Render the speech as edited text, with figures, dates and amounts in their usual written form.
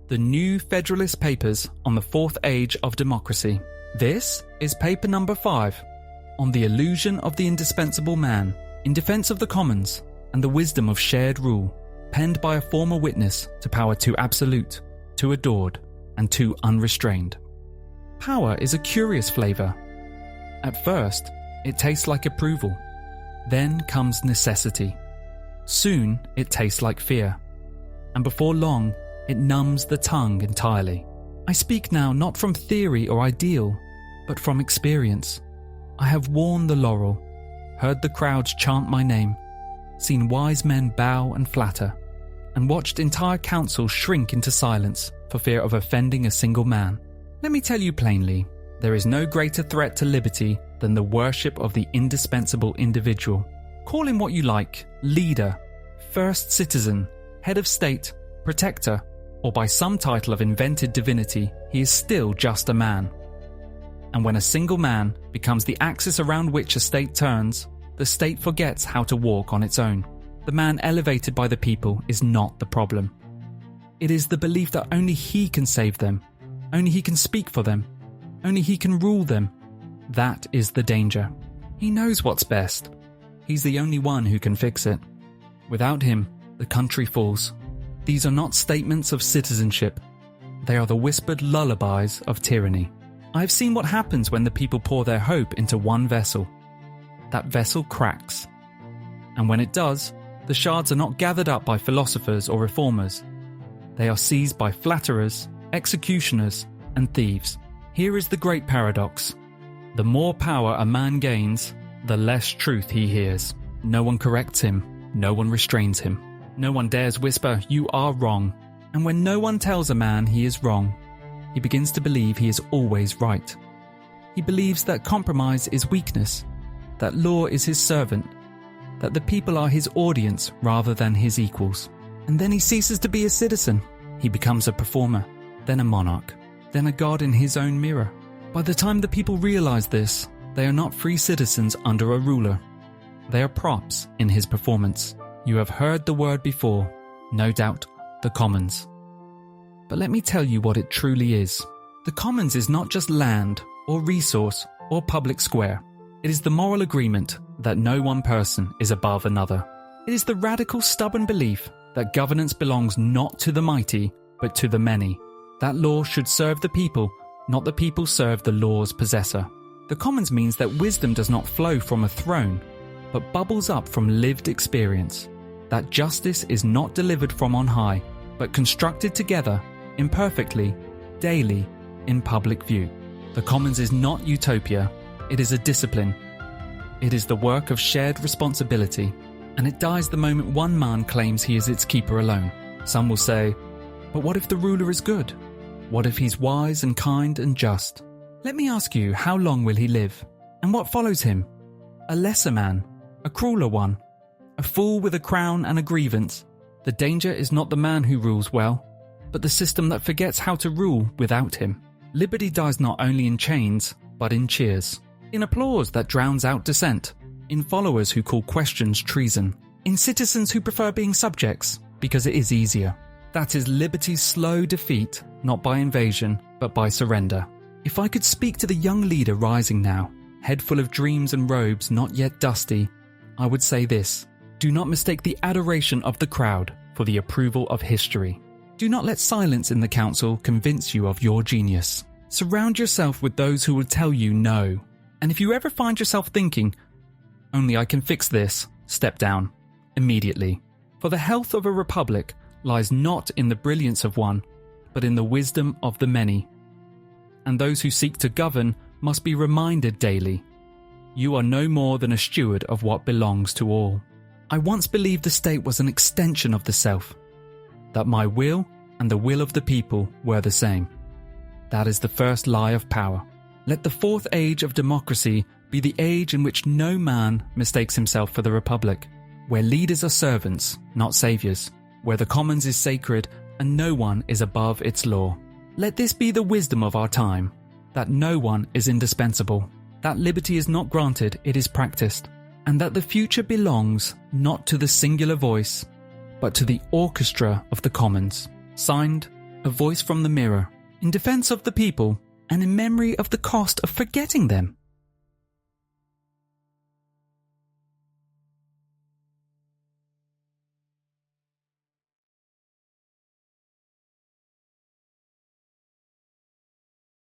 the new Federalist Papers on the Fourth Age of Democracy. This is paper number 5, on the illusion of the indispensable man, in defense of the commons and the wisdom of shared rule, penned by a former witness to power too absolute, too adored, and too unrestrained. Power is a curious flavour. At first, it tastes like approval. Then comes necessity. Soon, it tastes like fear. And before long, it numbs the tongue entirely. I speak now not from theory or ideal, but from experience. I have worn the laurel, heard the crowds chant my name, seen wise men bow and flatter, and watched entire councils shrink into silence for fear of offending a single man. Let me tell you plainly, there is no greater threat to liberty than the worship of the indispensable individual. Call him what you like, leader, first citizen, head of state, protector, or by some title of invented divinity, he is still just a man. And when a single man becomes the axis around which a state turns, the state forgets how to walk on its own. The man elevated by the people is not the problem. It is the belief that only he can save them, only he can speak for them, only he can rule them. That is the danger. He knows what's best. He's the only one who can fix it. Without him, the country falls. These are not statements of citizenship. They are the whispered lullabies of tyranny. I have seen what happens when the people pour their hope into one vessel. That vessel cracks. And when it does, the shards are not gathered up by philosophers or reformers. They are seized by flatterers, executioners, and thieves. Here is the great paradox. The more power a man gains, the less truth he hears. No one corrects him. No one restrains him. No one dares whisper, "You are wrong." And when no one tells a man he is wrong, he begins to believe he is always right. He believes that compromise is weakness, that law is his servant, that the people are his audience rather than his equals. And then he ceases to be a citizen. He becomes a performer, then a monarch, then a god in his own mirror. By the time the people realize this, they are not free citizens under a ruler. They are props in his performance. You have heard the word before, no doubt, the commons. But let me tell you what it truly is. The commons is not just land, or resource, or public square. It is the moral agreement that no one person is above another. It is the radical, stubborn belief that governance belongs not to the mighty, but to the many. That law should serve the people, not the people serve the law's possessor. The commons means that wisdom does not flow from a throne, but bubbles up from lived experience. That justice is not delivered from on high, but constructed together, imperfectly, daily, in public view. The commons is not utopia, it is a discipline. It is the work of shared responsibility, and it dies the moment one man claims he is its keeper alone. Some will say, but what if the ruler is good? What if he's wise and kind and just? Let me ask you, how long will he live? And what follows him? A lesser man? A crueler one? A fool with a crown and a grievance? The danger is not the man who rules well, but the system that forgets how to rule without him. Liberty dies not only in chains, but in cheers. In applause that drowns out dissent. In followers who call questions treason. In citizens who prefer being subjects, because it is easier. That is liberty's slow defeat, not by invasion, but by surrender. If I could speak to the young leader rising now, head full of dreams and robes not yet dusty, I would say this: do not mistake the adoration of the crowd for the approval of history. Do not let silence in the council convince you of your genius. Surround yourself with those who will tell you no. And if you ever find yourself thinking, only I can fix this, step down immediately. For the health of a republic lies not in the brilliance of one, but in the wisdom of the many. And those who seek to govern must be reminded daily, you are no more than a steward of what belongs to all. I once believed the state was an extension of the self, that my will and the will of the people were the same. That is the first lie of power. Let the fourth age of democracy be the age in which no man mistakes himself for the republic, where leaders are servants, not saviors, where the commons is sacred and no one is above its law. Let this be the wisdom of our time, that no one is indispensable, that liberty is not granted, it is practiced, and that the future belongs not to the singular voice, but to the orchestra of the commons. Signed, a voice from the mirror, in defense of the people, and in memory of the cost of forgetting them.